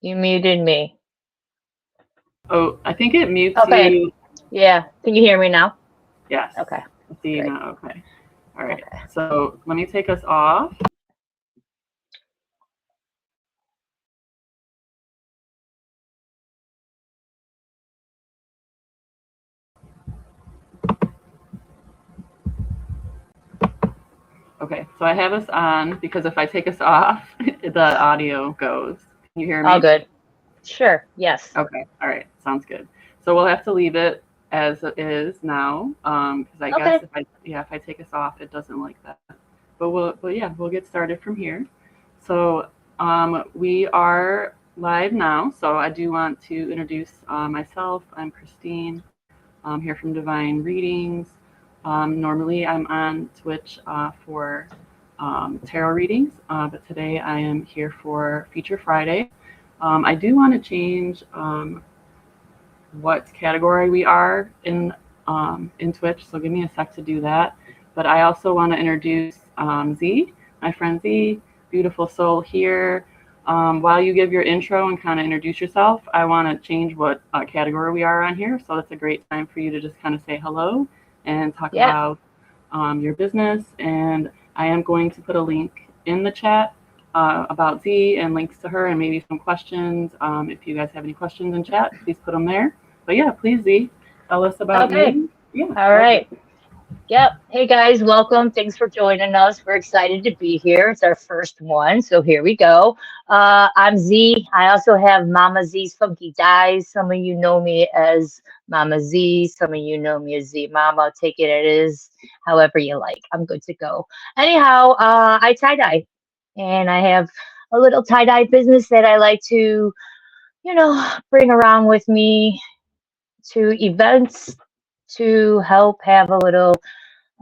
You muted me. Oh, I think it mutes Okay. you. Yeah. Can you hear me now? Yes. Okay. I see you Great. now. Okay. All right. Okay. So let me take us off. Okay, so I have us on because if I take us off, the audio goes. Can you hear All me? good. Sure. Yes. Okay, all right, sounds good. So we'll have to leave it as it is now, because I guess Okay. if I take us off, it doesn't like that. But yeah, we'll get started from here. So we are live now. So I do want to introduce myself. I'm Christine. I'm here from Divine Readings. Normally, I'm on Twitch for tarot readings, but today I am here for Feature Friday. I do want to change what category we are in Twitch, so give me a sec to do that. But I also want to introduce Z, my friend Z, beautiful soul here. While you give your intro and kind of introduce yourself, I want to change what category we are on here. So it's a great time for you to just kind of say hello and talk Yeah. about your business. And I am going to put a link in the chat about Z and links to her and maybe some questions. If you guys have any questions in chat, please put them there. But yeah, please, Z, tell us about Okay. you. Yeah, All go ahead. right. Yep. Hey guys, welcome. Thanks for joining us. We're excited to be here. It's our first one, so here we go. I'm Z. I also have Mama Z's Funky Dyes. Some of you know me as Mama Z. Some of you know me as Z Mama. Take it as however you like. I'm good to go. Anyhow, I tie dye, and I have a little tie dye business that I like to, bring around with me to events to help have a little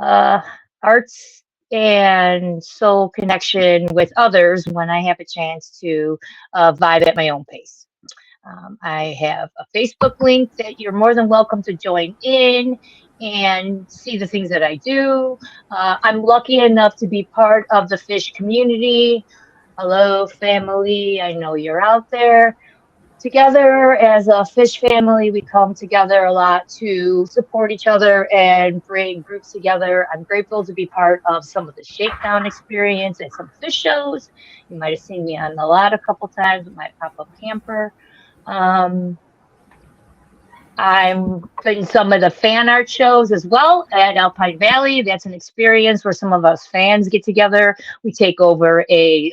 uh, arts and soul connection with others when I have a chance to vibe at my own pace. I have a Facebook link that you're more than welcome to join in and see the things that I do. I'm lucky enough to be part of the fish community. Hello, family. I know you're out there. Together as a fish family, we come together a lot to support each other and bring groups together. I'm grateful to be part of some of the shakedown experience and some fish shows. You might have seen me on the lot a couple times with my pop-up camper. Um, I'm in some of the fan art shows as well at Alpine Valley. That's an experience where some of us fans get together. We take over a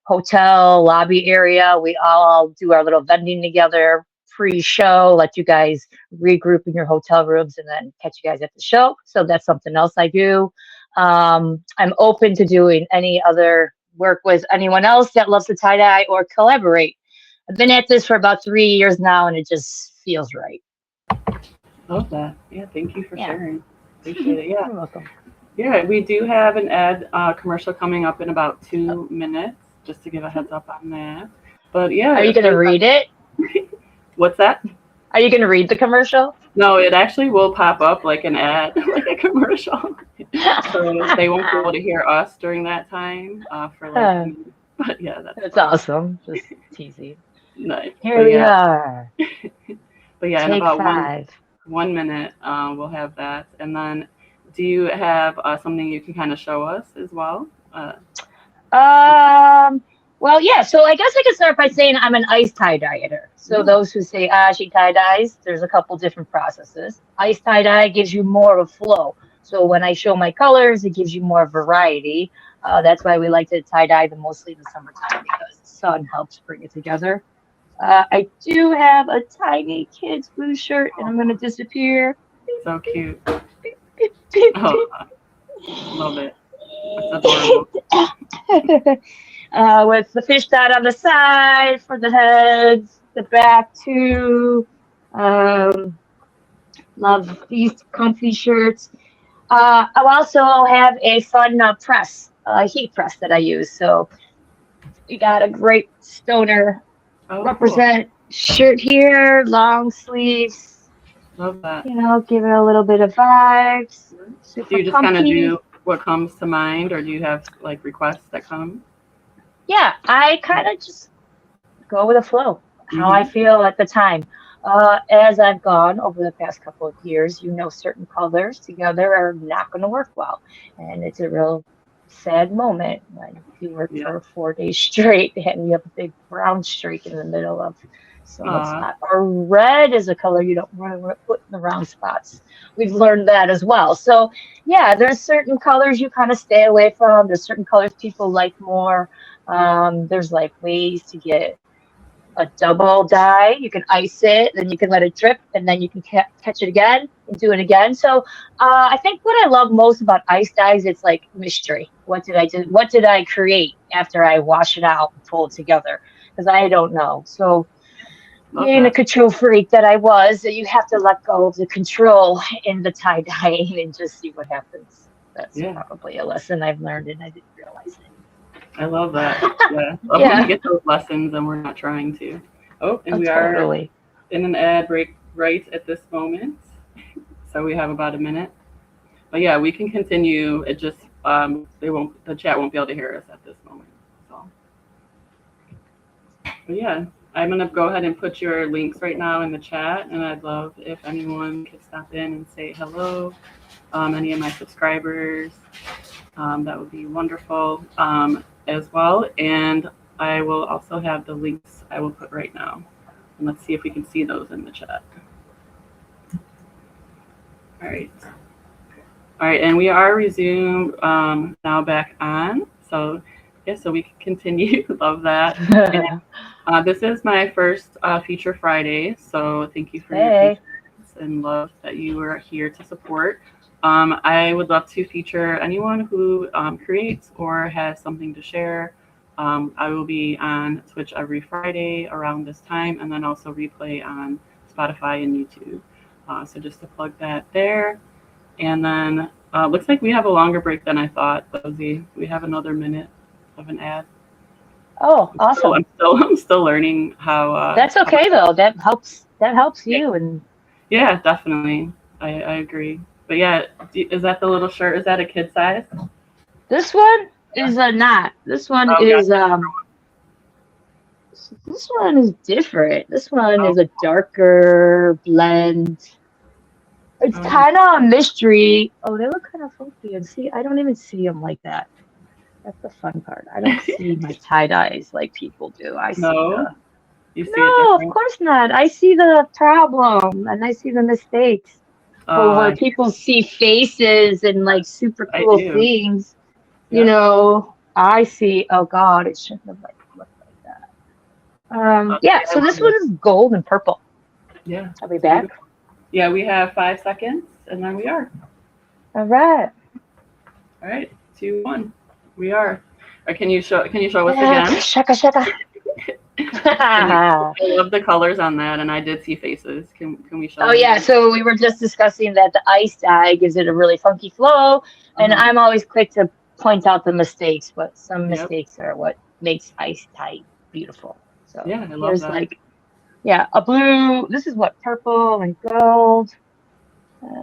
hotel lobby area. We all do our little vending together pre-show, let you guys regroup in your hotel rooms and then catch you guys at the show. So that's something else I do. I'm open to doing any other work with anyone else that loves to tie-dye or collaborate. I've been at this for about 3 years now and it just feels right. Love that. Yeah, thank you for Yeah. sharing. Appreciate it. Yeah. You're welcome. Yeah, we do have an ad commercial coming up in about 2 minutes, just to give a heads up on that. But yeah, Are you if going to there's read it? what's that? Are you going to read the commercial? No, it actually will pop up like an ad, like a commercial. So they won't be able to hear us during that time for like a minute. But yeah, that's That's fine. awesome. Just teasing. Nice. Here we are. But yeah, in Take about 5. 1 minute, we'll have that. And then, do you have something you can kind of show us as well? Well, yeah. So I guess I could start by saying I'm an ice tie dyeter. So Yeah. those who say, she tie dyes, there's a couple different processes. Ice tie dye gives you more of a flow. So when I show my colors, it gives you more variety. That's why we like to tie dye them mostly in the summertime because the sun helps bring it together. I do have a tiny kid's blue shirt, and I'm going to disappear. So cute. Beep, beep, beep, Oh, beep. love it. It's adorable. With the fish dot on the side for the heads, the back too. Um, love these comfy shirts. I also have a fun press, heat press that I use. So we got a great stoner Oh, cool. represent shirt here, long sleeves. Love that. Give it a little bit of vibes. Do Super you just kind of comfy. do what comes to mind, or do you have like requests that come? Yeah, I kind of just go with the flow, how I Mm-hmm. feel at the time. As I've gone over the past couple of years, certain colors together are not going to work well. And it's a real sad moment when you work Yeah. for 4 days straight and you have a big brown streak in the middle of someone's Uh, spot. Or red is a color you don't really want to put in the round spots. We've learned that as well. So, yeah, there's certain colors you kind of stay away from. There's certain colors people like more. There's like ways to get a double dye. You can ice it, then you can let it drip, and then you can catch it again and do it again. So I think what I love most about ice dyes, it's like mystery. What did I do? What did I create after I wash it out and pull it together? Because I don't know. So love being a that. control freak that I was, you have to let go of the control in the tie dyeing and just see what happens. That's Yeah, probably a lesson I've learned and I didn't realize I love that. it. Yeah, love when we Yeah, get those lessons and we're not trying to. Oh, and oh, we are totally. in an ad break right at this moment, so we have about a minute. But yeah, we can continue. It just the chat won't be able to hear us at this moment. So, but yeah, I'm gonna go ahead and put your links right now in the chat, and I'd love if anyone could stop in and say hello. Any of my subscribers, that would be wonderful as well. And I will also have the links I will put right now. And let's see if we can see those in the chat. All right. All right, and we are resumed now back on. So, yeah, so we can continue. Love that. And this is my first Feature Friday. So, thank you for your Hey. patience and love that you were here to support. I would love to feature anyone who creates or has something to share. I will be on Twitch every Friday around this time, and then also replay on Spotify and YouTube. So, just to plug that there. And then looks like we have a longer break than I thought, Rosie. We have another minute of an ad. Oh, So awesome. I'm still learning That's how okay though. That helps yeah, you. And yeah, definitely. I agree. But yeah, is that the little shirt? Is that a kid size? this one is not. This one Oh, is gotcha. this one is different. This one Oh, is a darker blend. It's oh, nice. kind of a mystery. Oh, they look kind of funky. And see, I don't even see them like that. That's the fun part. I don't see my tie dyes like people do. I see No, the you see it No, of different. course not. I see the problem and I see the mistakes. But where Uh, people see faces and like super I cool do. things, Yep. I see, oh God, it shouldn't have like looked like that. Yeah, I so this love one it. is gold and purple. Yeah, Are we it's back? beautiful. Yeah, we have 5 seconds, and then we are. All right. All right, 2, 1. We are. Or can you show us Yeah, again? shaka shaka. I love the colors on that, and I did see faces. Can we show Oh them yeah, again? so we were just discussing that the ice dye gives it a really funky flow, Uh and huh. I'm always quick to point out the mistakes, but some Yep. mistakes are what makes ice dye beautiful. So Yeah, I love here's that. like, yeah, a blue. This is what purple and gold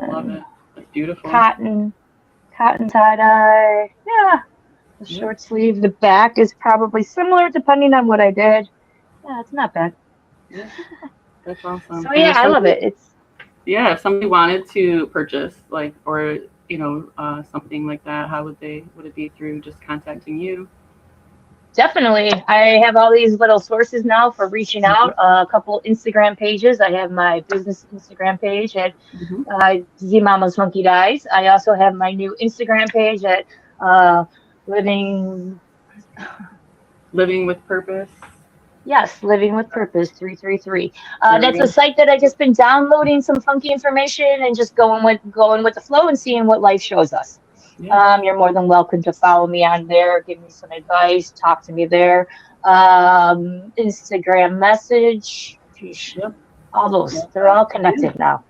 Love and it. It's beautiful. cotton, cotton tie dye. Yeah, the Yep. short sleeve. The back is probably similar depending on what I did. Yeah, it's not bad. Yeah, that's awesome. So And yeah, I love it. It's if somebody wanted to purchase like or something like that, how would it be through just contacting you? Definitely. I have all these little sources now for reaching Mm-hmm. out. A couple Instagram pages. I have my business Instagram page at Mm-hmm. Z Mama's Funky Dyes. I also have my new Instagram page at uh, Living, Living with purpose. yes, Living with Purpose 333. There we That's a go. site that I just been downloading some funky information and just going with the flow and seeing what life shows us. Yeah. You're more than welcome to follow me on there, give me some advice, talk to me there. Instagram message, sheesh, Yep. all those, Love they're that. all Yeah. connected now.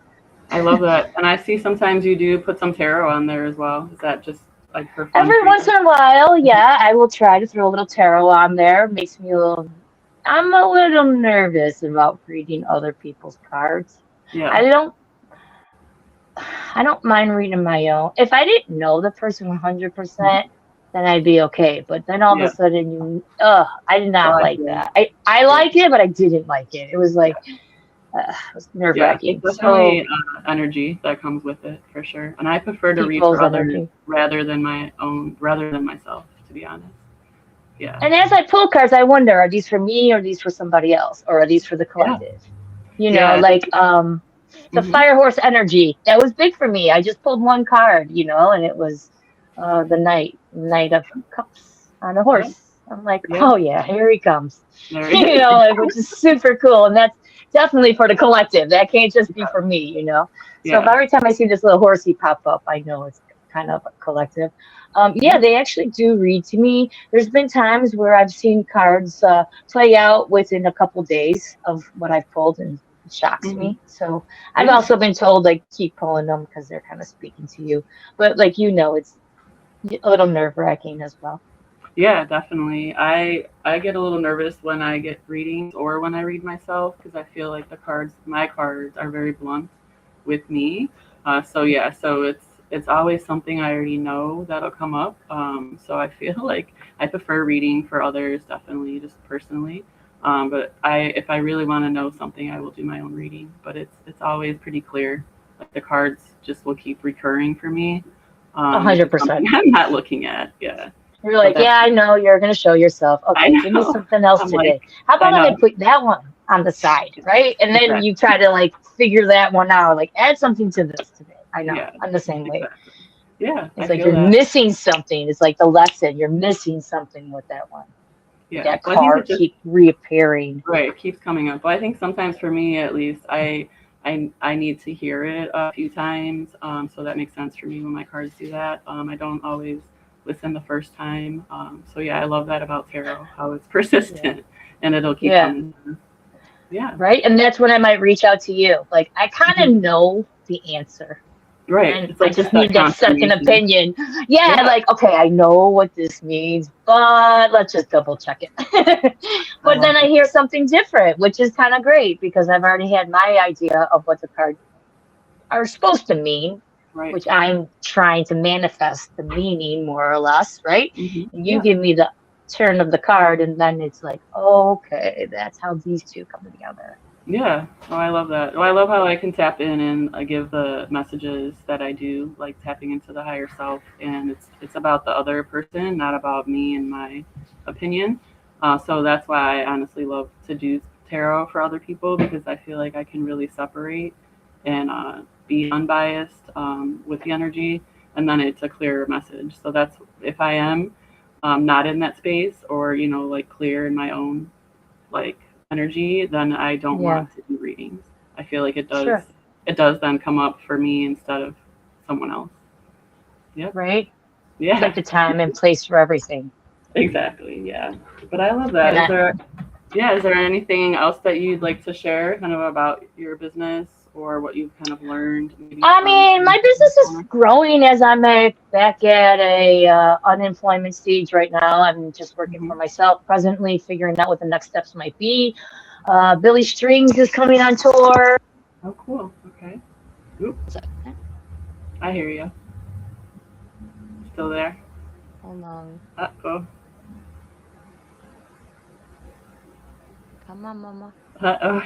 I love that. And I see sometimes you do put some tarot on there as well. Is that just like for fun Every for once you? in a while, yeah, I will try to throw a little tarot on there. Makes me a little, I'm a little nervous about reading other people's cards. Yeah. I don't, I don't mind reading my own. If I didn't know the person Mhm. 100%, then I'd be okay. But then all of a Yeah. sudden, I did So not I like feel. that. I Yeah. liked it, but I didn't like it. It was like, Yeah. it was nerve Yeah. It's wracking. definitely So energy that comes with it for sure. And I prefer to read people's for others energy. rather than myself, to be honest. Yeah. And as I pull cards, I wonder, are these for me or are these for somebody else? Or are these for the Yeah. collective? You know, Yeah. like the Mm-hmm. fire horse energy. That was big for me. I just pulled one card, and it was the knight of cups on a Yep. horse. I'm like, Yeah. oh yeah, here he comes. There it is. Like, which is super cool. And that's definitely for the collective. That can't just be for me. So Yeah. every time I see this little horsey pop up, I know it's kind of a collective. Yeah, Yeah. they actually do read to me. There's been times where I've seen cards play out within a couple days of what I've pulled, and it shocks Mm-hmm. me. So I've Yeah. also been told, like, keep pulling them because they're kind of speaking to you. But like, it's a little nerve wracking as well. Yeah, definitely. I get a little nervous when I get readings or when I read myself because I feel like my cards are very blunt with me. So yeah, so it's always something I already know that'll come up. So I feel like I prefer reading for others, definitely, just personally. But if I really want to know something, I will do my own reading. But it's always pretty clear. Like the cards just will keep recurring for me, A if hundred it's something percent. I'm not looking at. Yeah. You're So like, that's yeah, I know you're gonna show yourself. I Okay, give me know. something else I'm like, today. How I about I know. put that one on the side, right? And then you Exactly. try to like figure that one out, like add something to this today. I know. Yeah. I'm the same way. Exactly. Yeah, I It's like feel you're that. missing something. It's like the lesson. You're missing something with that one. Like Yeah. that Well, I think card it just keep reappearing. right it keeps coming up. But I think sometimes for me, at least, I need to hear it a few times. So that makes sense for me when my cards do that. I don't always listen the first time. So yeah, I love that about tarot, how it's Yeah. persistent and it'll keep Yeah. coming through. Yeah. Right. And that's when I might reach out to you. Like I kind Hmm. of know the answer. Right. And It's I like just just that need that second confirmation. opinion. Yeah, Yeah. like, okay, I know what this means, but let's just double check it. I But love then I that. hear something different, which is kind of great because I've already had my idea of what the cards are supposed to mean, Right. which I'm trying to manifest the meaning more or less, right? And you Yeah. give me the turn of the card, and then it's like, okay, that's how these two come together. Yeah. Oh, I love that. Oh, I love how I can tap in and give the messages that I do, like tapping into the higher self, and it's about the other person, not about me and my opinion. So that's why I honestly love to do tarot for other people because I feel like I can really separate and be unbiased with the energy, and then it's a clearer message. So that's if I am not in that space or like clear in my own like energy, then I don't Yeah, want to do readings. I feel like sure. it does then come up for me instead of someone else. Yep. Right? It's Yeah. like the time and place for everything. Exactly. Yeah. But I love that. And Is there anything else that you'd like to share kind of about your business or what you've kind of learned maybe I from mean, my business is owner? growing as I'm back at a unemployment stage right now. I'm just working Hmm. for myself presently, figuring out what the next steps might be. Billy Strings is coming on tour. Oh, cool. Okay. Oop, I hear you. Still there? Hold on. Uh-oh. Come on, Mama. Uh-oh.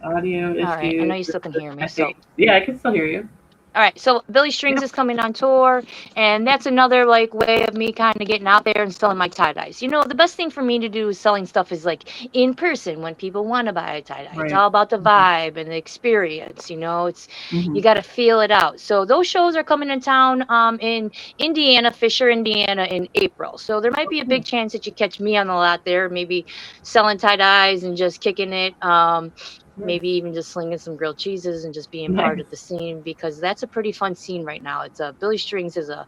Audio All right. I know issues. you still can hear I me. think. So Yeah, I can still hear you. all right, so Billy Strings Yep. is coming on tour, and that's another like way of me kind of getting out there and selling my tie dyes. The best thing for me to do is selling stuff is like in person when people want to buy a tie dye. It's Right. all about the vibe and the experience. It's Hmm. you got to feel it out. So those shows are coming in town in Indiana, Fisher, Indiana, in April. So there might Oh, be a cool. big chance that you catch me on the lot there, maybe selling tie dyes and just kicking it. Nice. Maybe even just slinging some grilled cheeses and just being part Nice. of the scene because that's a pretty fun scene right now. It's Billy Strings is a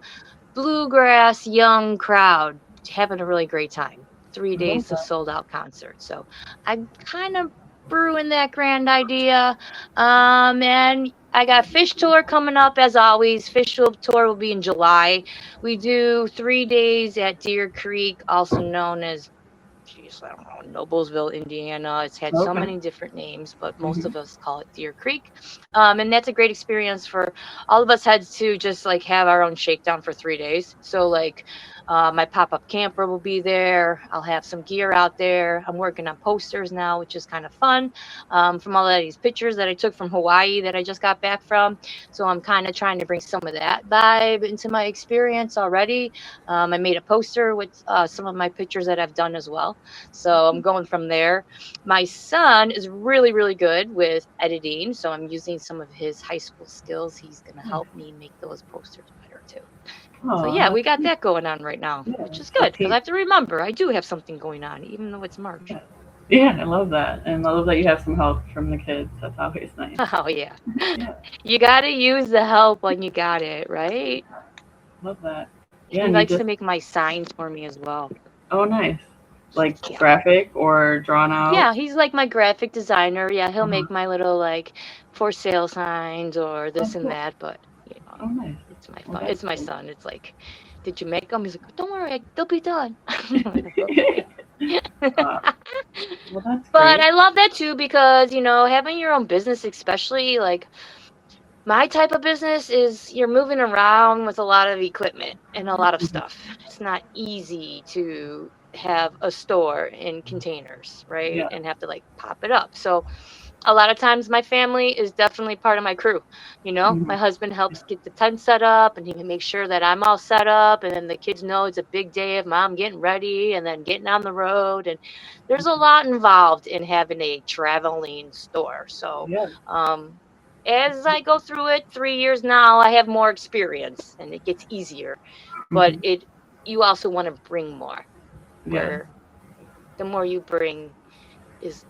bluegrass young crowd having a really great time. three I love days of that. sold out concerts. So I'm kind of brewing that grand idea. And I got Fish Tour coming up as always. Tour will be in July. We do 3 days at Deer Creek, also known as geez, I don't know, Noblesville, Indiana. It's had so Okay. many different names, but most Hmm. of us call it Deer Creek. And that's a great experience for all of us heads to just like have our own shakedown for 3 days. So like my pop-up camper will be there. I'll have some gear out there. I'm working on posters now, which is kind of fun, from all of these pictures that I took from Hawaii that I just got back from. So I'm kind of trying to bring some of that vibe into my experience already. I made a poster with some of my pictures that I've done as well. So I'm going from there. My son is really, really good with editing. So I'm using some of his high school skills. He's going to help me make those posters better too. So Oh, yeah, we that's got great. that going on right now, Yeah. which is So good because I have to remember I do have something going on, even though it's March. yeah. Yeah, I love that. And I love that you have some help from the kids. That's always nice. Oh yeah. Yeah, You got to use the help when you got it, right? love that. Yeah, He and you likes just, to make my signs for me as well. oh, nice. Like Yeah. graphic or drawn out. Yeah, he's like my graphic designer. Yeah, he'll Uh-huh. make my little like for sale signs or Oh, this and cool. that. But Oh, nice. it's my Well, fun. that's It's my cool. son. It's like, did you make them? He's like, don't worry, they'll be done. I'm like, okay. uh, well, that's But great. I love that too because having your own business, especially like my type of business, is you're moving around with a lot of equipment and a lot of Mhm. stuff. It's not easy to have a store in containers, right? Yeah. And have to like pop it up. So a lot of times my family is definitely part of my crew. My Mhm. husband helps get the tent set up and he can make sure that I'm all set up. And then the kids know it's a big day of mom getting ready and then getting on the road. And there's a lot involved in having a traveling store. So, Yeah. um, as I go through it, 3 years now, I have more experience and it gets easier. But Hmm. you also want to bring more, Yeah. where the more you bring is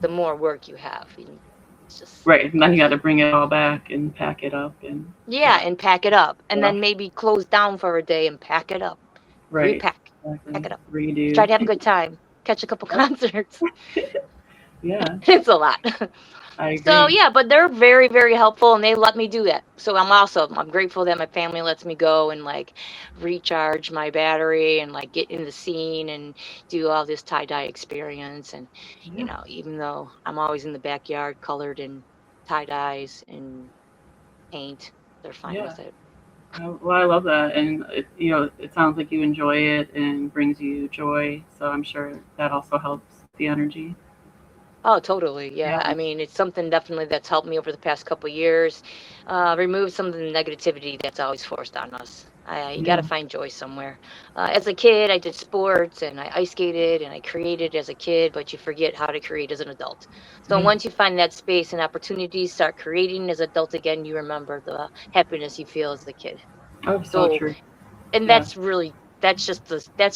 the more work you have. And it's just Right. And then you got goes. to bring it all back and pack it up and Yeah, yeah. and pack it up, and Yeah. then maybe close down for a day and pack it up, Right. repack, pack Exactly. it up. Redo. Try to have a good time, catch a couple Yep. concerts. Yeah. It's a lot. I So agree. yeah, but they're very, very helpful, and they let me do that. So I'm grateful that my family lets me go and like recharge my battery and like get in the scene and do all this tie dye experience. And Yeah. even though I'm always in the backyard colored in tie dyes and paint, they're fine Yeah. with it. Well, I love that, and it sounds like you enjoy it and brings you joy. So I'm sure that also helps the energy. Oh, totally. Yeah. Yeah. I mean, it's something definitely that's helped me over the past couple years. Remove some of the negativity that's always forced on us. You got Yeah. to find joy somewhere. As a kid, I did sports and I ice skated and I created as a kid, but you forget how to create as an adult. So Yeah. once you find that space and opportunities, start creating as adult again, you remember the happiness you feel as a kid. Oh, so So true. and Yeah. that's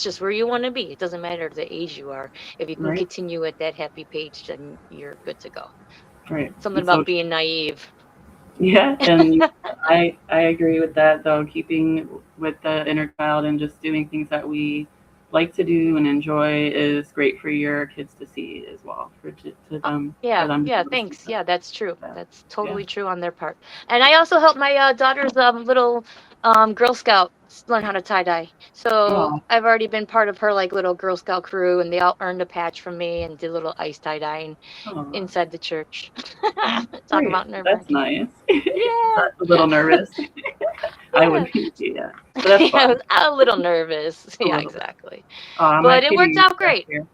just where you want to be. It doesn't matter the age you are. If you can Right. continue at that happy page, then you're good to go. Right. Something It's so about being naive. yeah, and I agree with that though. Keeping with the inner child and just doing things that we like to do and enjoy is great for your kids to see as well. To Oh, them for yeah, them to be yeah, able to see thanks. that. Yeah, that's true. Yeah. That's Yeah. totally true on their part. And I also help my daughter's little Girl Scout learn how to tie dye. So Oh, I've already been part of her like little Girl Scout crew, and they all earned a patch from me and did little ice tie dyeing oh, inside the church. Talk great. about nerve That's wracking. nice. Yeah. That's a little nervous. I Yeah. would be, yeah. But that's Yeah, I fun. was a little nervous. A Yeah, little bit. exactly. My But it worked kitty's out back great. here.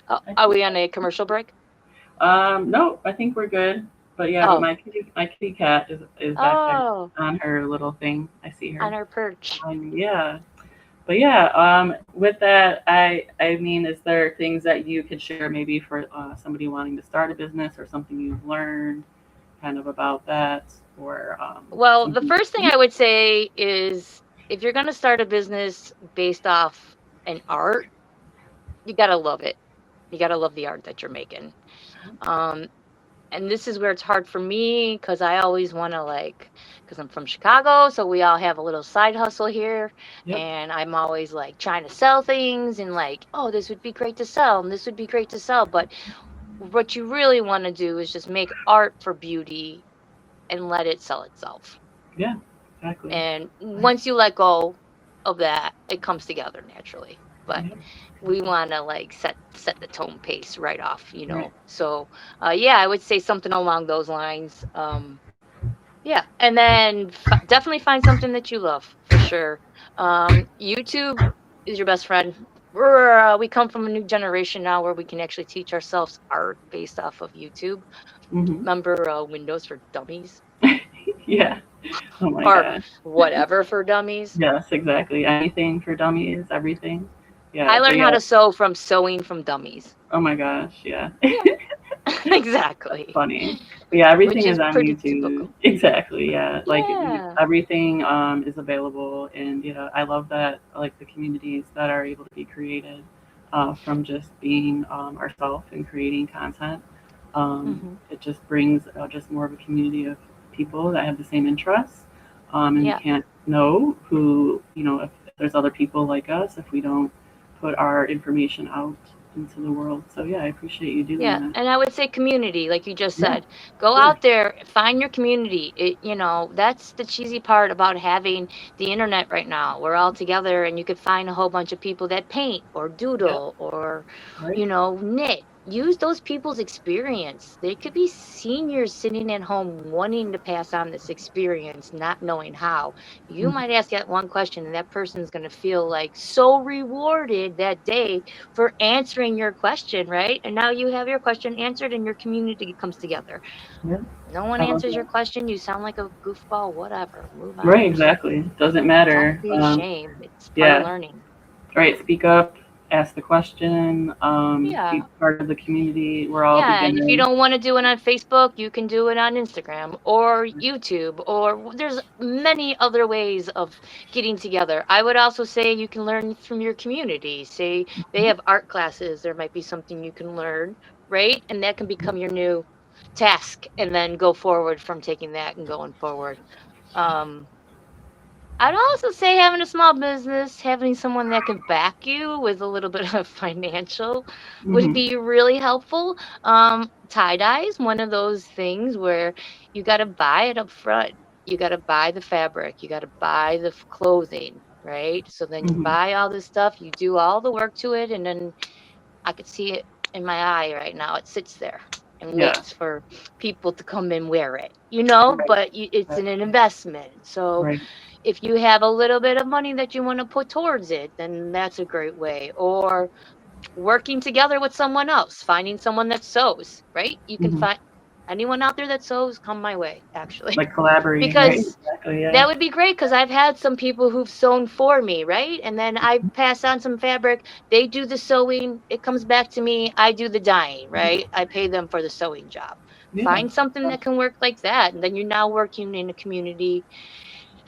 Oh, I are see we on that. a commercial break? No, I think we're good. But yeah, but Oh, my kitty cat is back there oh, on her little thing. I see her. on our perch. Yeah. But yeah, with that, I mean, is there things that you could share maybe for somebody wanting to start a business or something you've learned kind of about that or Well, the something? first thing I would say is if you're going to start a business based off an art, you got to love it. You got to love the art that you're making. Um, and this is where it's hard for me because I always want to like, because I'm from Chicago, so we all have a little side hustle here, Yep. and I'm always like trying to sell things and like, oh, this would be great to sell, and this would be great to sell. But what you really want to do is just make art for beauty and let it sell itself. Yeah. Exactly. And Right. once you let go of that, it comes together naturally. but Yeah. we want to like set the tone pace right off, you Right. know. So yeah, I would say something along those lines. Yeah, and then definitely find something that you love for sure. YouTube is your best friend. We come from a new generation now where we can actually teach ourselves art based off of YouTube. Hmm. Remember Windows for Dummies Yeah. Oh my or god. whatever for dummies? Yes, exactly. Anything for dummies, everything. Yeah, I but learned how yeah. to sew from Sewing from Dummies. Oh my gosh. Yeah. Yeah, That's exactly. funny. But yeah, Which everything is is on pretty YouTube. typical. Exactly. Yeah. Like Yeah. everything is available, and I love that like the communities that are able to be created from just being ourselves and creating content. Hmm. It just brings just more of a community of people that have the same interests, and we Yeah. can't know who if there's other people like us if we don't put our information out into the world. So yeah, I appreciate you doing Yeah, that. and I would say community, like you just Yeah, said. Go of course. out there, find your community. That's the cheesy part about having the internet right now. We're all together and you could find a whole bunch of people that paint or Yeah, doodle or, right. knit. Use those people's experience. They could be seniors sitting at home wanting to pass on this experience, not knowing how. You Mhm. might ask that one question, and that person's going to feel like so rewarded that day for answering your question, right? And now you have your question answered and your community comes together. Yeah, No one I love answers your that. question. You sound like a goofball, whatever. Move Right, on. exactly. Doesn't Don't matter. be ashamed. It's part of Yeah, learning. right. Speak up, ask the question, be Yeah. part of the community. We're all Yeah. And if you beginners. don't want to do it on Facebook, you can do it on Instagram or YouTube, or there's many other ways of getting together. I would also say you can learn from your community. Say they have art classes, there might be something you can learn, right? And that can become your new task and then go forward from taking that and going forward. Um, I'd also say having a small business, having someone that can back you with a little bit of financial would Hmm. be really helpful. Tie dye is one of those things where you got to buy it up front. You got to buy the fabric, you got to buy the clothing, right? So then you Hmm. buy all this stuff, you do all the work to it, and then I could see it in my eye right now. It sits there and Yeah, waits for people to come and wear it, you know, right. but it's an Exactly. investment. So Right. if you have a little bit of money that you want to put towards it, then that's a great way. Or working together with someone else, finding someone that sews, right? You can Hmm. find anyone out there that sews, come my way, actually. Like collaborating, right? Because Exactly. Yeah. that would be great because I've had some people who've sewn for me, right? And then I pass on some fabric. They do the sewing. It comes back to me. I do the dyeing, right? I pay them for the sewing job. Yeah. Find something that can work like that. And then you're now working in a community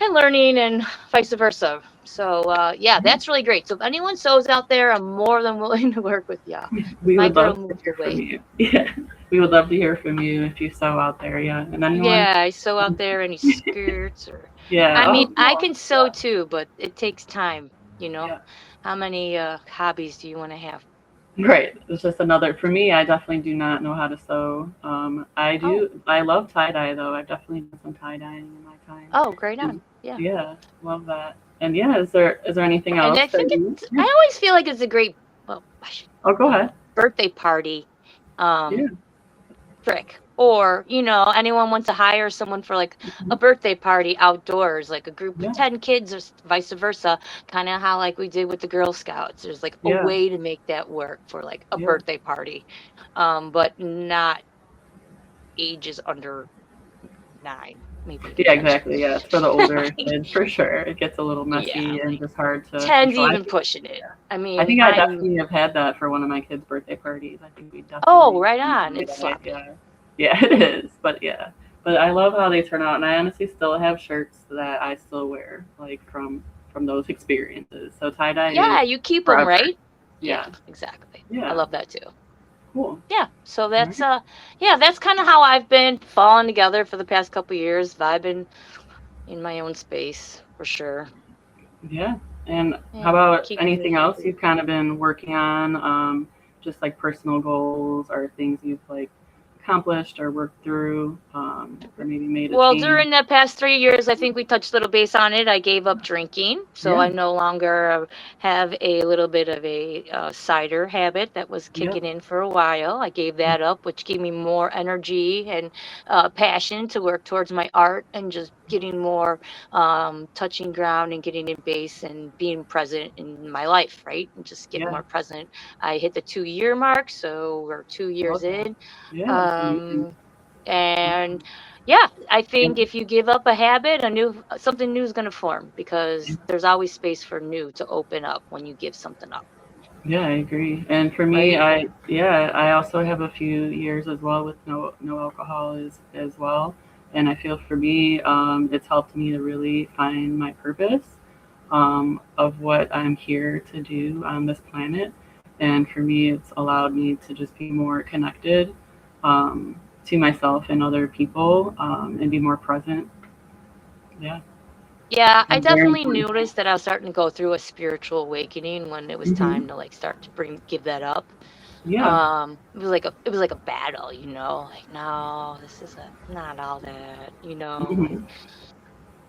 and learning and vice versa. So, yeah, that's really great. So if anyone sews out there, I'm more than willing to work with y'all. We My would girl love to moved hear from away. you. Yeah. We would love to hear from you if you sew out there. Yeah. And anyone. Yeah, I sew out there any skirts or Yeah. I Oh, mean, I cool. can sew Yeah. too, but it takes time, you know. Yeah. How many hobbies do you want to have? Right. It's just another for me. I definitely do not know how to sew. I Oh, do. I love tie dye though. I've definitely done some tie dyeing in my time. oh, great And on. Yeah. yeah, love that. And yeah, is there anything And else I that think you? I Yeah. always feel like it's a great, well, I should, Oh, go ahead. birthday party. Yeah. Um, trick. Or, anyone wants to hire someone for like a Mhm. birthday party outdoors, like a group of Yeah. 10 kids or vice versa, kind of how like we did with the Girl Scouts. There's like a Yeah. way to make that work for like a Yeah. birthday party, but not ages under 9, maybe even Yeah. 10. Exactly. Yeah. It's for the older kids for sure. It gets a little Yeah, messy and like just hard to 10's control. even pushing it. Yeah. I I mean, think I I'm, definitely have had that for one of my kids' birthday parties. I think we oh, definitely right on. enjoy It's that. sloppy. Yeah. Yeah, it is. But yeah. But I love how they turn out, and I honestly still have shirts that I still wear, like from those experiences. So tie dye is Yeah, you keep them, forever. right? Yeah, Yeah. exactly. I Yeah. love that too. Cool. Yeah, so All that's right. yeah, that's kind of how I've been falling together for the past couple years, vibing in my own space for sure. Yeah. And how Yeah, about keeping me anything else happy. you've kind of been working on? Just like personal goals or things you've like accomplished or worked through, or maybe made a Well, change? during the past 3 years, I think we touched a little base on it. I gave up drinking, so Yeah. I no longer have a little bit of a cider habit that was Yep. kicking in for a while. I gave that up, which gave me more energy and passion to work towards my art and just getting more touching ground and getting in base and being present in my life, right? And just get Yeah. more present. I hit the 2 year mark, so we're 2 years Love that. in. Yeah, it's amazing. Um, and yeah, I Yeah. think if you give up a habit, a new something new is going to form because there's always space for new to open up when you give something up, Yeah, I agree. And for me, right? I also have a few years as well with no alcohol as well. And I feel for me, it's helped me to really find my purpose, of what I'm here to do on this planet. And for me, it's allowed me to just be more connected, um, to myself and other people, and be more present. Yeah, Yeah, I it's very definitely important. noticed that I was starting to go through a spiritual awakening when it was Hmm. time to like start to give that up. Yeah. It was like a battle, like no, this is not all that, Hmm.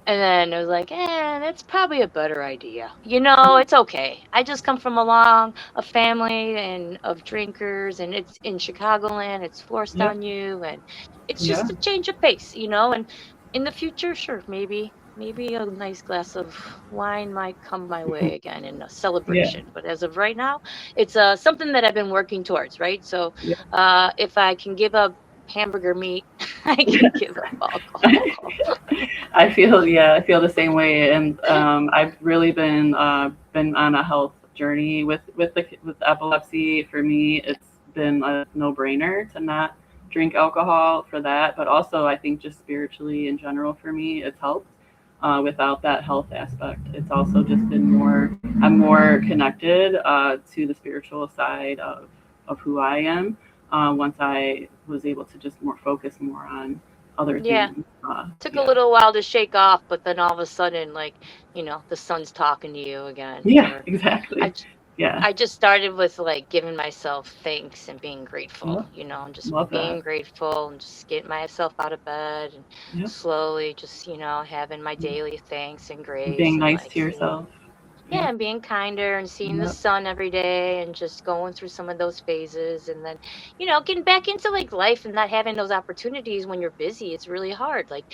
and then it was like, that's probably a better idea. It's okay. I just come from a family and of drinkers, and it's in Chicagoland. It's forced Yep. on you, and it's Yeah. just a change of pace. And in the future, sure, maybe a nice glass of wine might come my way again in a Yeah. celebration. But as of right now, it's something that I've been working towards, right? So, Yeah. if I can give up hamburger meat, I can give up alcohol. I feel the same way, and I've really been on a health journey with epilepsy. For me, it's been a no brainer to not drink alcohol for that, but also I think just spiritually in general for me, it's helped. Without that health aspect, it's also just been more. I'm more connected, to the spiritual side of who I am. Once I was able to just more focus more on other Yeah. things. Took a Yeah. little while to shake off, but then all of a sudden, like, the sun's talking to you again. Yeah, Or I, exactly. j- Yeah. I just started with like giving myself thanks and being grateful, Yep. and just Love that. being grateful and just getting myself out of bed and Yep. slowly just, having my daily thanks and grace Being and nice like to yourself. yeah, Yep. and being kinder and seeing the Yep. sun every day and just going through some of those phases and then, getting back into like life and not having those opportunities when you're busy. It's really hard. Like,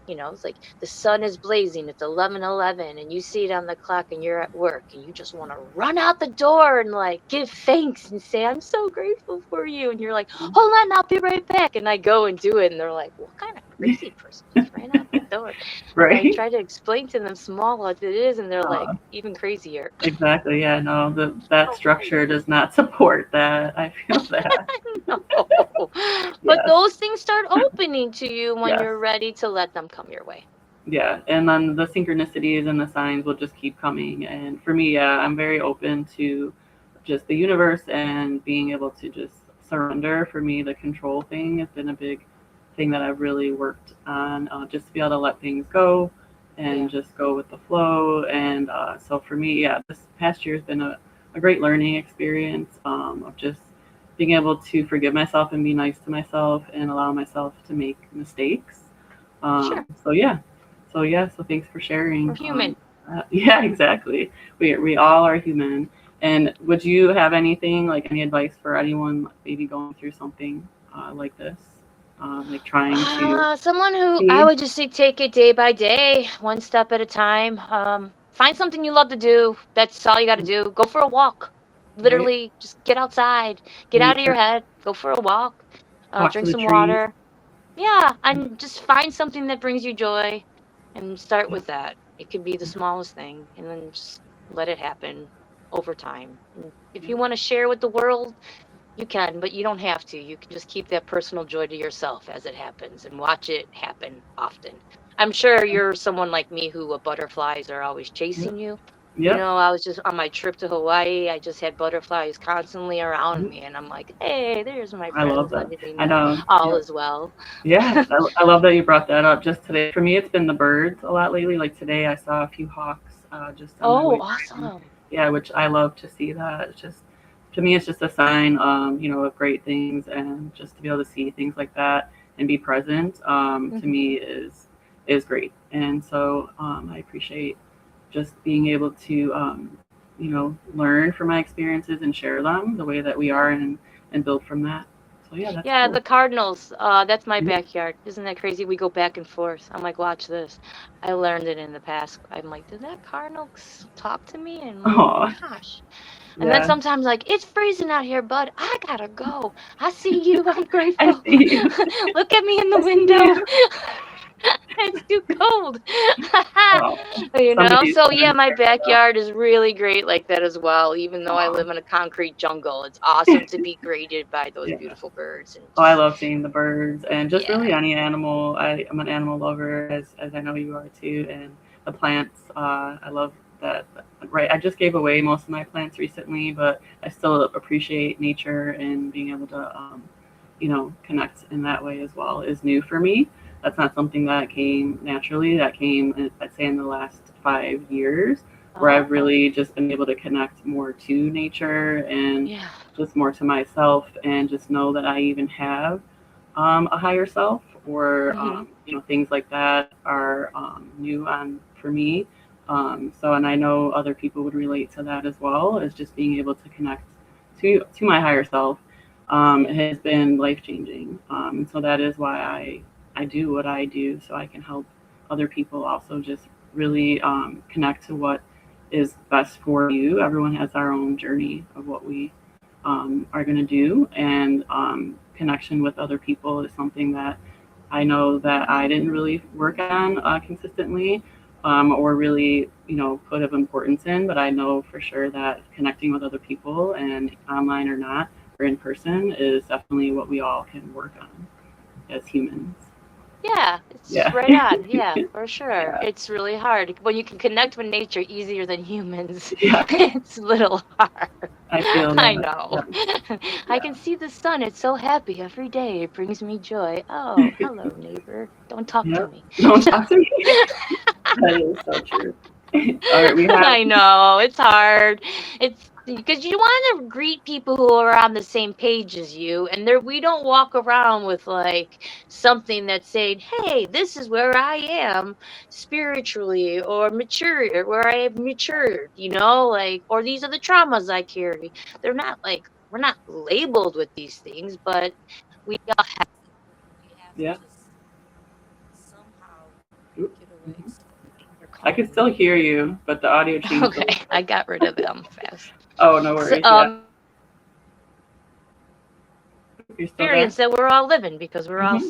it's like the sun is blazing, it's 11:11 and you see it on the clock and you're at work and you just want to run out the door and like give thanks and say, I'm so grateful for you. And you're like, hold on, I'll be right back. And I go and do it. And they're like, what kind of crazy person just ran out the door? And I Right? try to explain to them small what it is, and they're like, Uh, even crazier. exactly. Yeah, no, that Oh, structure does not support that. I feel that. no. But Yes. those things start opening to you when Yes. you're ready to let them come your way. Yeah. And then the synchronicities and the signs will just keep coming. And for me, yeah, I'm very open to just the universe and being able to just surrender. For me, the control thing has been a big thing that I've really worked on, just to be able to let things go Yeah. and just go with the flow. And so for me, yeah, this past year has been a great learning experience, of just being able to forgive myself and be nice to myself and allow myself to make mistakes. Sure. So yeah, so thanks for sharing. We're human. Yeah, exactly. We all are human. And would you have anything like any advice for anyone maybe going through something, like this, like trying to Someone who I see? would just say take it day by day, one step at a time. Find something you love to do. That's all you got to do. Go for a walk. Right? Literally, just get outside, get out of your Nature, head, go for a walk, talk to drink the some trees. water. Yeah, and just find something that brings you joy and start Yeah, with that. It could be the yeah, smallest thing and then just let it happen over time. And if yeah, you want to share with the world, you can, but you don't have to. You can just keep that personal joy to yourself as it happens and watch it happen often. I'm sure you're someone like me who butterflies are always yeah, chasing you. yep, I was just on my trip to Hawaii. I just had butterflies constantly around yep. me, and I'm like, hey, there's my I love friends that. letting me I know know. all Yep. is well. Yeah, I love that you brought that up just today. For me, it's been the birds a lot lately. Like today, I saw a few hawks, just on my Oh, way driving. awesome. Yeah, which I love to see that. It's just to me, it's just a sign, of great things, and just to be able to see things like that and be present, to Mhm. me is great. And so I appreciate just being able to, learn from my experiences and share them the way that we are, and build from that. So yeah, that's Yeah, cool. the Cardinals, that's my Mhm. backyard. Isn't that crazy? We go back and forth. I'm like, watch this. I learned it in the past. I'm like, did that Cardinal talk to me? And I'm like, oh Aw, my gosh. And then yeah, sometimes like, it's freezing out here, bud. I gotta go. I see you. I'm I grateful. see you. Look at me in the I see window. you. It's too cold. Oh, somebody's So yeah, gonna my share it though. backyard is really great like that as well. Even though I Aw, live in a concrete jungle, it's awesome to be greeted by those yeah. beautiful birds and Oh, I just, love seeing the birds and just yeah. really any animal. I'm an animal lover, as I know you are too, and the plants. I love that. Right, I just gave away most of my plants recently, but I still appreciate nature, and being able to, connect in that way as well is new for me. That's not something that came naturally. That came, I'd say, in the last 5 years, where I've Oh, really just been able to connect more to nature, and yeah. just more to myself, and just know that I even have a higher self, or Hmm. things like that are new on for me. So, and I know other people would relate to that as well, as just being able to connect to my higher self. Yeah. Has been life changing. So that is why I do what I do, so I can help other people also just really connect to what is best for you. Everyone has our own journey of what we are going to do, and connection with other people is something that I know that I didn't really work on consistently, or really, put of importance in. But I know for sure that connecting with other people, and online or not, or in person, is definitely what we all can work on as humans. Yeah, it's Yeah. right on. Yeah, for sure. Yeah. It's really hard. When you can connect with nature easier than humans, Yeah. it's a little hard. I feel I that. know. Yeah. I Yeah. can see the sun. It's so happy every day. It brings me joy. Oh, hello, neighbor. Don't talk to Yep. me. Don't talk to me. That is so true. All right, we have. I know it's hard. It's because you want to greet people who are on the same page as you, and there we don't walk around with like something that's saying, "Hey, this is where I am spiritually or mature, where I have matured," like, or these are the traumas I carry. They're not like we're not labeled with these things, but we all have them. We have to Yeah. just somehow Oop. get away. Mhm. They're I can calling still me. hear you, but the audio changed a Okay, little I bit. got rid of them fast. Oh, no So, worries. Yeah, you're still there. experience that we're all living because we're all, Hmm.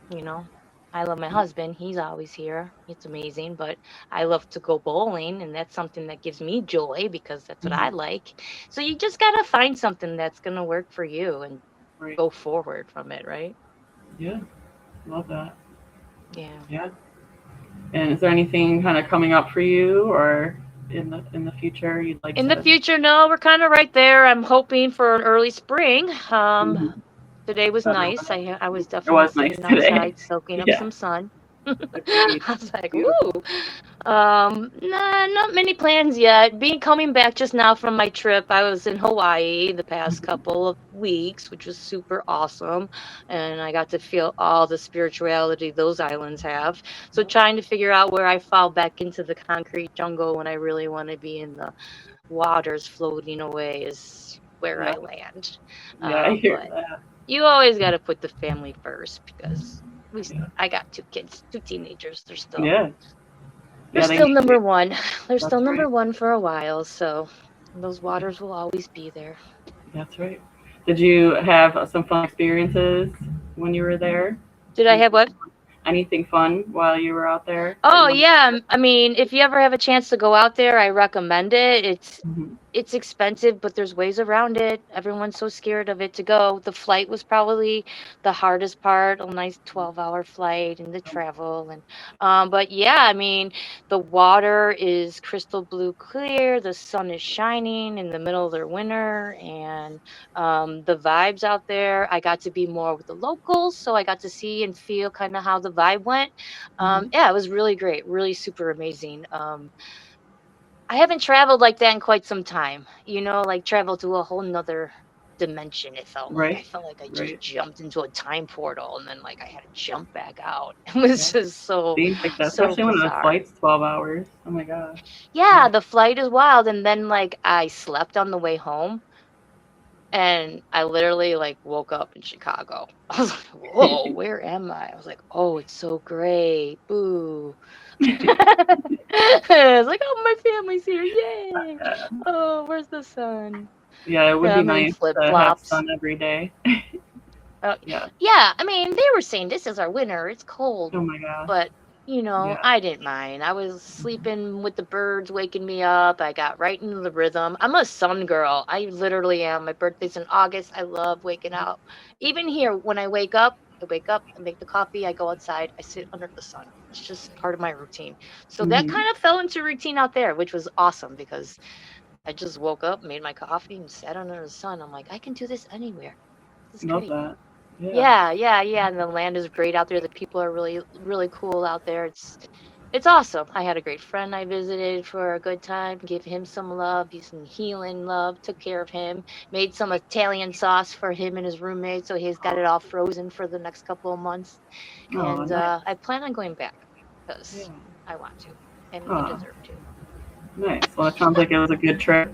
you know, I love my husband. He's always here. It's amazing. But I love to go bowling, and that's something that gives me joy because that's what I Hmm. like. So you just got to find something that's going to work for you and Right. go forward from it, right? Yeah, love that. Yeah. Yeah. And is there anything kind of coming up for you, or in the future you'd like In the to? future, no, we're kind of right there. I'm hoping for an early spring. Hmm. Today was Better nice. weather. I was It definitely was nice sitting today. outside soaking up Yeah, some sun. agreed. I was like, Beautiful. "Ooh." Nah, not many plans yet. Being coming back just now from my trip, I was in Hawaii the past Hmm. couple of weeks, which was super awesome, and I got to feel all the spirituality those islands have. So trying to figure out where I fall back into the concrete jungle when I really want to be in the waters floating away is where I Yeah, land. yeah, I hear But that. you always got to put the family first because Yeah, I got two kids, two teenagers. yeah, They're yeah. They still need you. number one. They're still That's right. number one for a while, so those waters will always be there. That's right. Did you have some fun experiences when you were there? Did I have Anything, what? anything fun while you were out there that Oh you want to yeah, share? I mean, if you ever have a chance to go out there, I recommend it. It's Mhm. it's expensive, but there's ways around it. Everyone's so scared of it to go. The flight was probably the hardest part, a nice 12-hour flight and the travel and but yeah, I mean, the water is crystal blue clear, the sun is shining in the middle of their winter and the vibes out there. I got to be more with the locals, so I got to see and feel kind of how the vibe went. Mhm. Yeah, it was really great, really super amazing. I haven't traveled like that in quite some time, like traveled to a whole nother dimension. It felt like I Right. felt like I just Right. jumped into a time portal and then like I had to jump back out. It Yeah. was just so Things like that, so especially when the bizarre. flight's 12 hours. Oh my god. Yeah, Yeah. the flight is wild. And then like I slept on the way home and I literally like woke up in Chicago. I was like, whoa, where am I? I was like, oh, it's so great. Boo. I was like, oh, my family's here. Yay. Oh, where's the sun? Yeah, it would Yeah, be I'm in nice flip to have flops. sun every day. Uh, Yeah. yeah, I mean, they were saying this is our winter. It's cold, Oh my gosh. but Yeah. I didn't mind. I was Mhm. sleeping with the birds waking me up. I got right into the rhythm. I'm a sun girl. I literally am. My birthday's in August. I love waking up. Even here, when I wake up, I make the coffee, I go outside, I sit under the sun. It's just part of my routine. So that Mhm. kind of fell into routine out there, which was awesome because I just woke up, made my coffee, and sat under the sun. I'm like, I can do this anywhere. This is Love great. that. Yeah. Yeah, yeah, yeah. And the land is great out there. The people are really, really cool out there. It's awesome. I had a great friend I visited for a good time, gave him some love, some healing love, took care of him, made some Italian sauce for him and his roommate, so he's got it all frozen for the next couple of months. Oh, And nice. I plan on going back Yeah. because I want to, and I Oh, deserve to. nice. Well, it sounds like it was a good trip.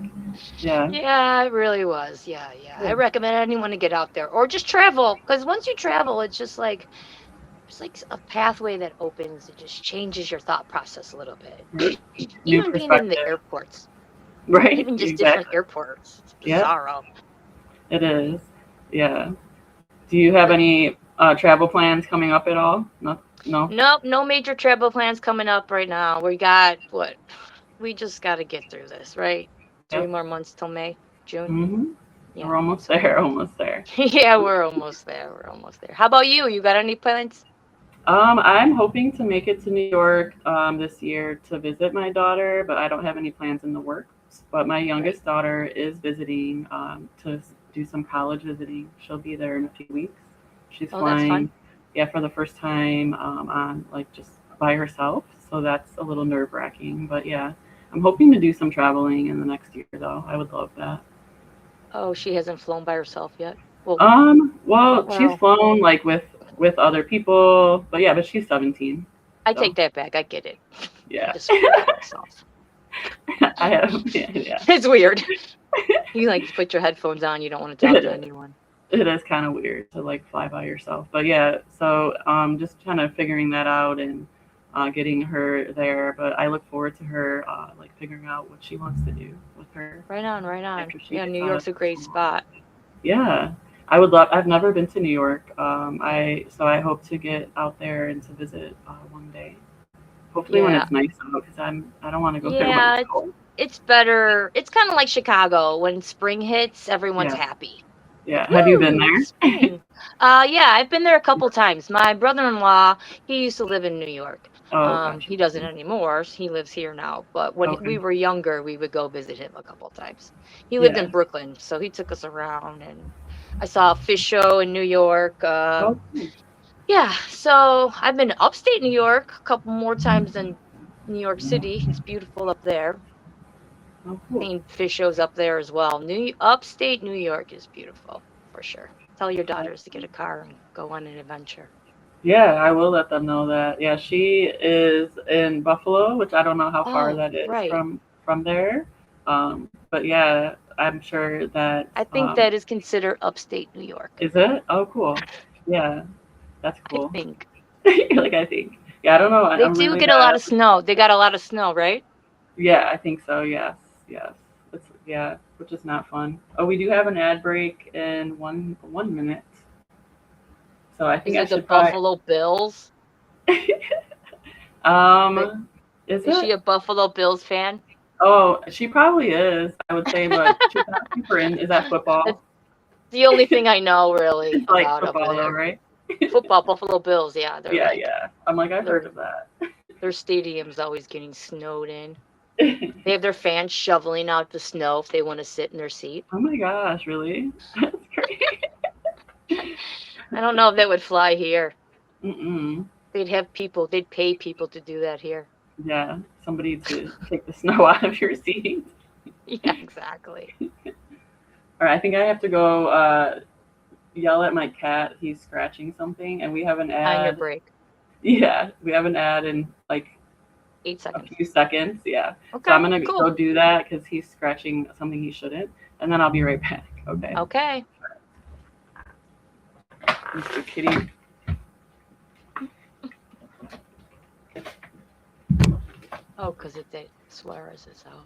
Yeah. Yeah, it really was. Yeah, yeah. I Good. recommend anyone to get out there or just travel because once you travel, it's just like there's like a pathway that opens. It just changes your thought process a little bit. Right. New Even being in the perspective. airports, Right. even just different Exactly. airports, it's Yep. bizarro. It is. Yeah. Do you have But any travel plans coming up at all? No. No. nope, no major travel plans coming up right now. We got what? We just got to get through this, right? Three Yep. more months till May, June. Mhm. Yeah. We're almost So there. Almost there. yeah, we're almost there. We're almost there. How about you? You got any plans? I'm hoping to make it to New York this year to visit my daughter, but I don't have any plans in the works. But my Right. youngest daughter is visiting to do some college visiting. She'll be there in a few weeks. She's Oh, that's flying, fun. yeah, for the first time on like just by herself. So that's a little nerve wracking. But yeah, I'm hoping to do some traveling in the next year, though. I would love that. Oh, she hasn't flown by herself yet. Well, Well, she's well, flown like with other people, but yeah, but she's 17, I so take that back. I get it. I yeah. just flew by myself. I have, yeah, yeah. It's weird. You like put your headphones on, you don't want to talk to anyone. It is kind of weird to like fly by yourself, but yeah. So just kind of figuring that out and getting her there. But I look forward to her like figuring out what she wants to do with her Right on, right on. after she Yeah, gets New out of York's a great school. spot. Yeah, I would love. I've never been to New York. I hope to get out there and to visit one day. Hopefully when Yeah. it's nice out because I don't want to go there when Yeah, it's cold. it's better. It's kind of like Chicago. When spring hits, everyone's Yeah, happy. Like, yeah. Have you been woo, it's there? spring. Yeah, I've been there a couple times. My brother-in-law, he used to live in New York. Oh, gotcha. He doesn't anymore. He lives here now. But when Okay. we were younger, we would go visit him a couple times. He lived Yeah. in Brooklyn, so he took us around, and I saw a fish show in New York. Oh, cool. Yeah, so I've been to upstate New York a couple more times than New York City. It's beautiful up there. Oh, cool. Seen fish shows up there as well. Upstate New York is beautiful for sure. Tell your daughters to get a car and go on an adventure. Yeah, I will let them know that. Yeah, she is in Buffalo, which I don't know how far Oh, that is right. from there. But yeah, I'm sure that I think that is considered upstate New York. is it. Oh, cool. Yeah, that's I cool. think Like I think. Yeah, I don't know. they I'm do really get a lot bad. of snow. They got a lot of snow, right? Yeah, I think so. Yes, yes. It's yeah, which is not fun. Oh, we do have an ad break in one minute, so I think Is I it the should probably. Buffalo Bills? Right? Um, is Is she it? a Buffalo Bills fan? Oh, she probably is, I would say, but she's not super in. Is that football? That's the only thing I know really It's like about over football though, there. right? Football, Buffalo Bills, yeah, they're Yeah, like yeah. I'm like, I've heard their of that. their stadium's always getting snowed in. They have their fans shoveling out the snow if they want to sit in their seat. Oh my gosh, really? That's great. I don't know if that would fly here. Mm-mm. They'd pay people to do that here. Yeah, somebody to take the snow out of your seat. Yeah, exactly. All right, I think I have to go yell at my cat. He's scratching something, and we have an On your ad. break. Yeah, we have an ad in like 8 seconds. a few seconds. Yeah. So Okay, I'm gonna cool. go do that because he's scratching something he shouldn't, and then I'll be right back. Okay. Okay. Mr. Kitty. Oh, because it Suarez is out.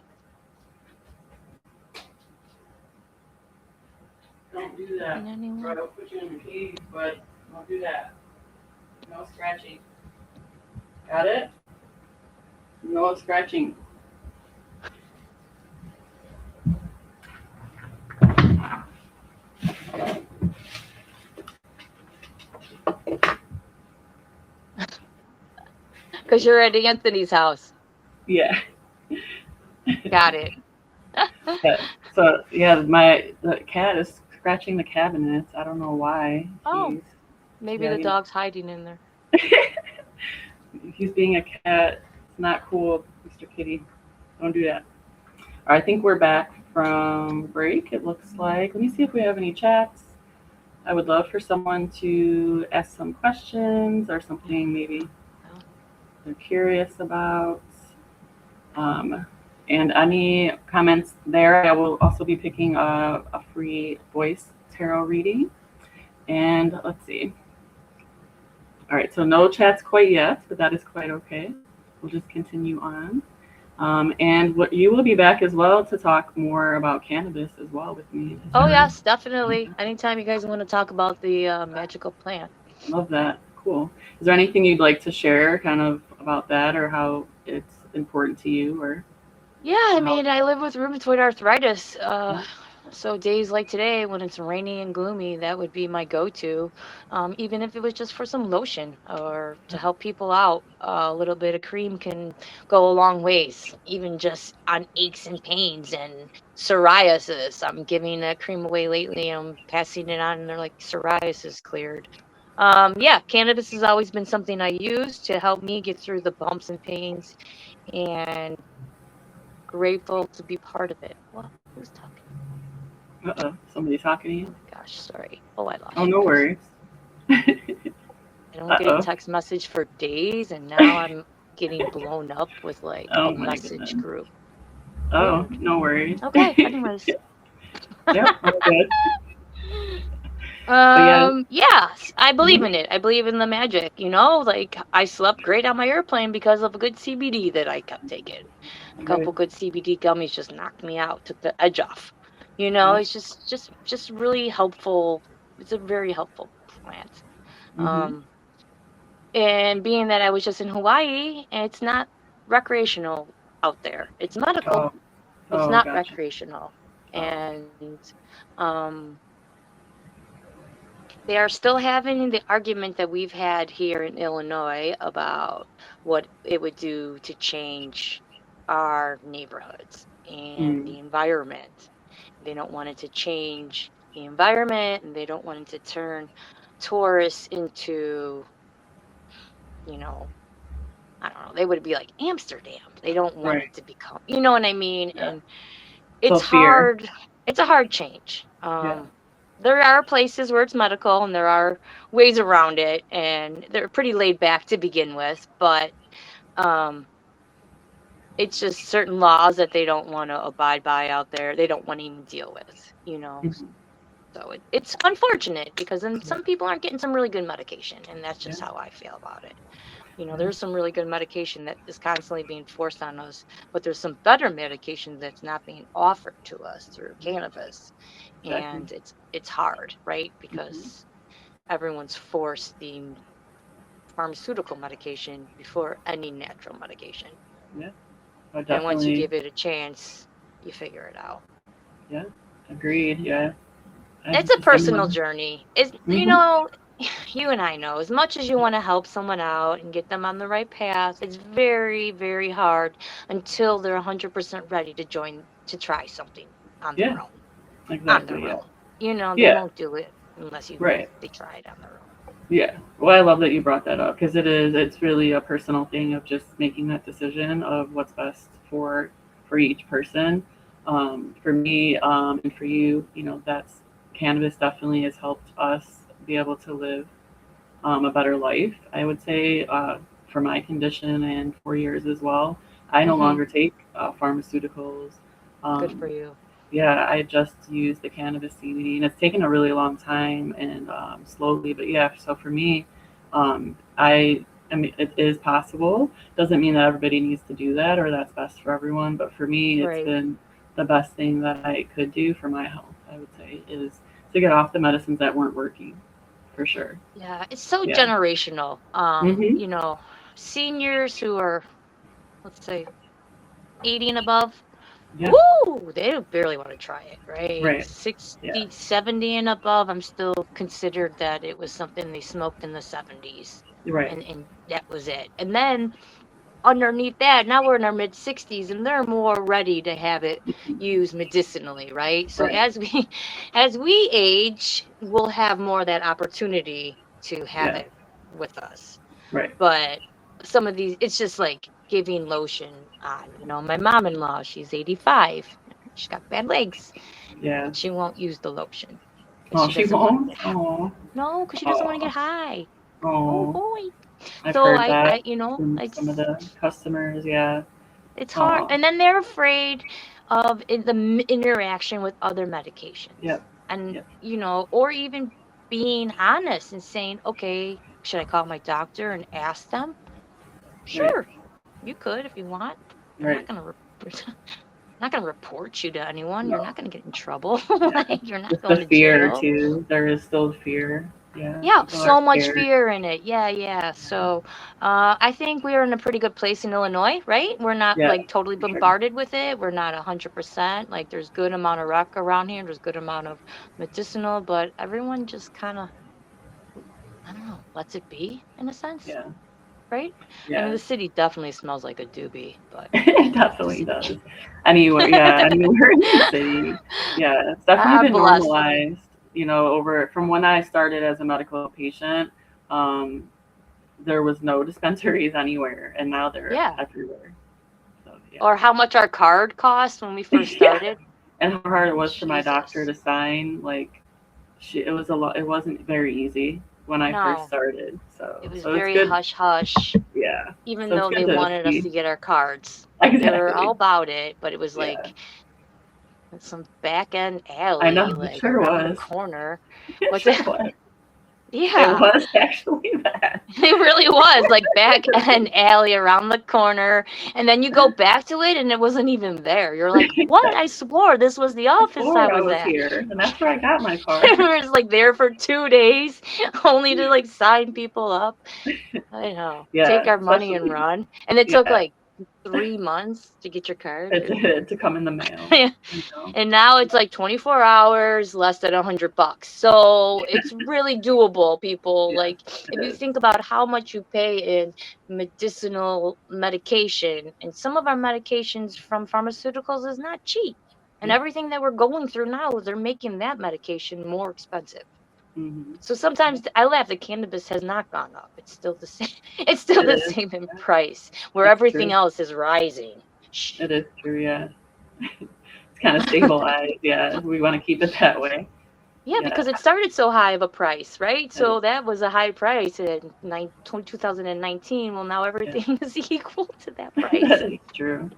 Don't do that. And anyone? Or I'll put you in the cage, but don't do that. No scratching. Got it? No scratching. Because you're at Anthony's house. Yeah. Got it. Yeah. So the cat is scratching the cabinets. I don't know why. Oh, maybe yeah, the dog's hiding in there. He's being a cat. It's not cool, Mr. Kitty. Don't do that. All right, I think we're back from break. It looks like. Let me see if we have any chats. I would love for someone to ask some questions or something maybe they're curious about. And any comments there, I will also be picking a free voice tarot reading. And let's see. All right, so no chats quite yet, but that is quite okay. We'll just continue on. And what you will be back as well to talk more about cannabis as well with me. Oh, yes, definitely. Anytime you guys want to talk about the magical plant. Love that. Cool. Is there anything you'd like to share kind of about that or how it's important to you or Yeah, I mean, I live with rheumatoid arthritis. So days like today, when it's rainy and gloomy, that would be my go-to. Even if it was just for some lotion or to help people out, a little bit of cream can go a long ways. Even just on aches and pains and psoriasis. I'm giving that cream away lately. I'm passing it on, and they're like, psoriasis cleared. Yeah, cannabis has always been something I use to help me get through the bumps and pains, and grateful to be part of it. What? Who's talking? Somebody talking to you? Oh my gosh, sorry. Oh, I lost Oh, you no guys. worries. I don't get a text message for days, and now I'm getting blown up with like Oh a my message goodness. group. Oh, Weird. no worries. Okay, anyways. Yep, I'm good. Yes, I believe in it. I believe in the magic, like I slept great on my airplane because of a good CBD that I kept taking. A couple good CBD gummies just knocked me out, took the edge off. It's just really helpful. It's a very helpful plant. Um, and being that I was just in Hawaii, and it's not recreational out there. It's medical. It's not Gotcha. recreational. And um they are still having the argument that we've had here in Illinois about what it would do to change our neighborhoods and the environment. They don't want it to change the environment, and they don't want it to turn tourists into, I don't know, they would be like Amsterdam. They don't want Right. it to become, you know what I mean? Yeah. And it's fear. hard. It's a hard change. There are places where it's medical and there are ways around it, and they're pretty laid back to begin with, but it's just certain laws that they don't want to abide by out there. They don't want to even deal with. So it's unfortunate because then some people aren't getting some really good medication, and that's just how I feel about it. There's some really good medication that is constantly being forced on us, but there's some better medication that's not being offered to us through cannabis. Exactly. And it's hard, right? Because everyone's forced the pharmaceutical medication before any natural medication. Yeah. I And once you definitely, give it a chance, you figure it out. yeah, agreed. Yeah, I It's have a the same personal one. journey. It's, Hmm. you and I know, as much as you want to help someone out and get them on the right path, it's very, very hard until they're 100% ready to join, to try something on their Yeah, own. On their exactly. Yeah, own. They yeah, won't do it unless right. they try it on their own. Yeah. Well, I love that you brought that up because it's really a personal thing of just making that decision of what's best for each person. For me, and for you, that's cannabis definitely has helped us be able to live a better life. I would say for my condition and 4 years as well. I no Hmm. longer take pharmaceuticals. Good Um, for you. yeah, I just use the cannabis CBD, and it's taken a really long time and slowly, but yeah. So for me, I mean, it is possible. Doesn't mean that everybody needs to do that or that's best for everyone. But for me, it's Right. been the best thing that I could do for my health. I would say is to get off the medicines that weren't working, for sure. Yeah, it's so Yeah. generational. Mhm. Seniors who are, let's say, 80 and above, Yeah. woo, they don't barely want to try it, right? Right. Yeah. 60, 70 and above, I'm still considered that it was something they smoked in the 70s. Right. And that was it. And then underneath that, now we're in our mid 60s and they're more ready to have it used medicinally, right? So Right. as we age, we'll have more of that opportunity to have Yeah. it with us. Right. But some of these, it's just like giving lotion on, my mom-in-law, she's 85. She's got bad legs, Yeah. but she won't use the lotion because Oh, she she doesn't want to won't. get high. Oh. No, because she doesn't want to Oh. get high. Oh Oh. boy. I've So heard that from some of it's the customers. Yeah. it's hard, Oh. and then they're afraid of interaction with other medications, Yep. and Yep. or even being honest and saying, okay, should I call my doctor and ask them? Right. Sure, you could if you want. They're Right. not gonna not gonna report you to anyone. You're No. not gonna get in trouble. Yeah. Like, you're not Just the going to fear jail. too. There is still fear. Yeah. Yeah, People are so much scared. fear in it. Yeah, yeah. So, I think we are in a pretty good place in Illinois, right? We're not Yeah. like totally For sure. bombarded with it. We're not 100%. Like, there's good amount of rec around here. There's good amount of medicinal, but everyone just kind of, I don't know, lets it be in a sense, Yeah. right? I mean, Yeah. the city definitely smells like a doobie, but It that's the definitely city. does. Anywhere, yeah, anywhere in the city. Yeah, it's definitely I'm been blessed. normalized, over from when I started as a medical patient, um, there was no dispensaries anywhere, and now they're Yeah. everywhere. So Or how much our card cost when we first yeah. started. And how hard it was for my doctor Jesus. to sign, like it was a lot. It wasn't very easy when I first No, started. So it was so it's very good. hush hush. Yeah. Even So it's though good they to wanted us see to get our cards. They were all exactly. about it, but it was Yeah. like in some back end I know alley, it like sure around the was. corner. It What's sure it? was. It Yeah, was actually that. it really was like back end alley around the corner. And then you go back to it and it wasn't even there. You're like, what? I swore this was the I office I swore I was was at. here, and that's where I got my We card. were just like there for 2 days only to like sign people up. I know. Yeah, Take our money and especially run. And it took yeah, like 3 months to get your card. it did to come in the mail. You know. And now it's like 24 hours, less than $100. So it's really doable, people. Yeah, Like, it if you is. think about how much you pay in medicinal medication, and some of our medications from pharmaceuticals is not cheap. And Yeah. everything that we're going through now, they're making that medication more expensive. Hmm. So sometimes I laugh, the cannabis has not gone up. It's still the same. It's still It the is. same in Yeah, price, where that's everything true. else is rising. Shh. It is true. Yeah, it's kind of stabilized. Yeah, we want to keep it that way. Yeah, Yeah, because it started so high of a price, right? it is. So that was a high price in 2019. Well, now Yeah, everything is equal to that price. that is true.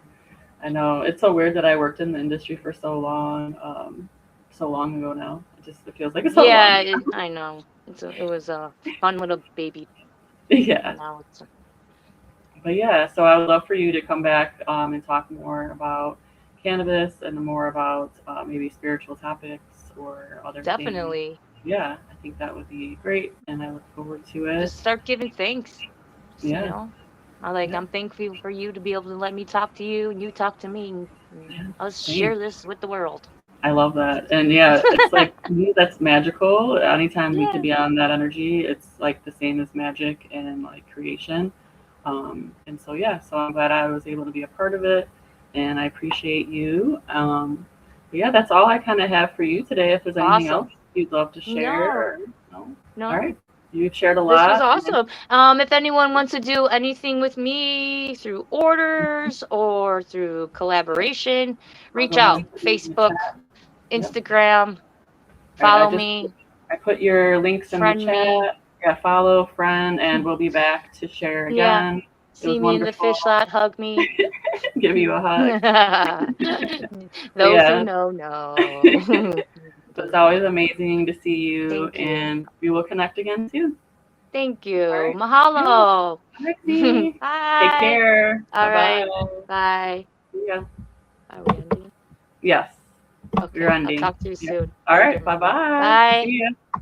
I know it's so weird that I worked in the industry for so long ago now. It feels like so long Yeah, ago. I know. It was a fun little baby. Yeah, Now it's but yeah, so I would love for you to come back and talk more about cannabis and more about maybe spiritual topics or other things. definitely Yeah, I think that would be great, and I look forward to it. just start giving thanks. Yeah, You know, I'm thankful for you to be able to let me talk to you and you talk to me. And Yeah, let's same. share this with the world. I love that. And yeah, it's like to me that's magical. Anytime we could Yeah. be on that energy, it's like the same as magic and like creation. And so yeah, so I'm glad I was able to be a part of it, and I appreciate you. But yeah, that's all I kind of have for you today. If there's anything else Awesome. you'd love to share, No, or, no? All no. right, you've shared a This was lot. And awesome. If anyone wants to do anything with me through orders or through collaboration, I'll go reach ahead and out. put it in the Facebook, chat. Yep. Instagram, All right, follow me, I put your links in the friend me. chat. Yeah, follow, friend, and we'll be back to share Yeah. again. It was See me in the wonderful. fish lot, hug me. Give you a hug. But Those who yeah, know, know. it's always amazing to see you, Thank you. and we will connect again soon. Thank All you. right. Yeah. Mahalo. Alexi, take Bye. care. Bye All bye. right. Bye. See ya. Are we ending? Yes, we're Okay. I'll ending. talk to you Yep. soon. All Have a good right. one. Bye bye. Bye. See ya.